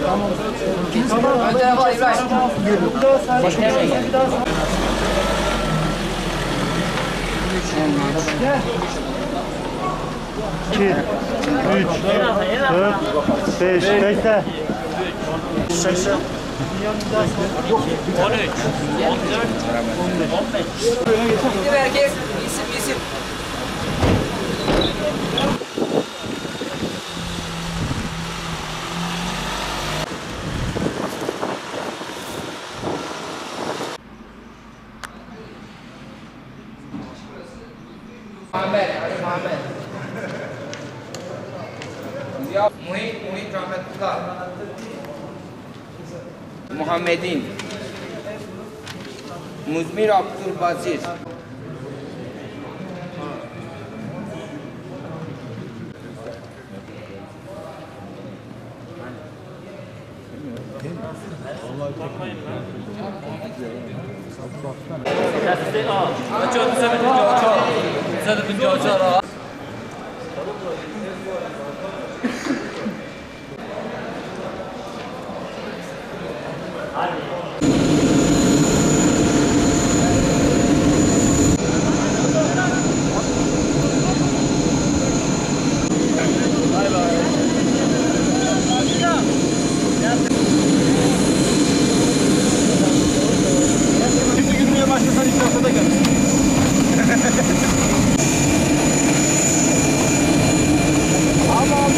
Tamam. Ön tarafa İbrahim. Başka bir şey. Gel. 2, 3, 4, 5, bekle. 80. 13, 14, 15. Şimdi herkes isim. Muhammed. Ziya Muhit Rahmetullah. Muhammedin. Muzmir Abdülbazir. Şimdi yürümeye başlasan ilk ortada gel. Tamam.